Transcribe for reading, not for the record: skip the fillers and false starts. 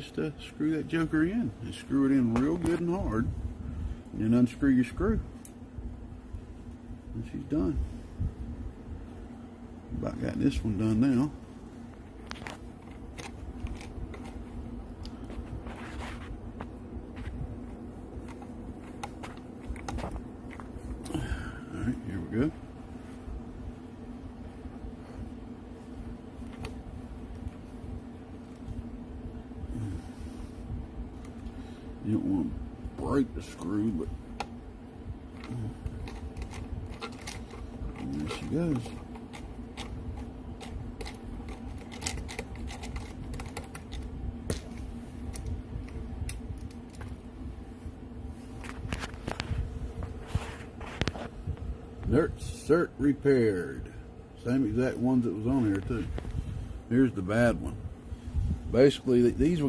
just screw that joker in and screw it in real good and hard, and then unscrew your screw, and she's done. About got this one done now. Alright, here we go. You don't want to break the screw, but and there she goes. Cert repaired. Same exact ones that was on here too. Here's the bad one. Basically, these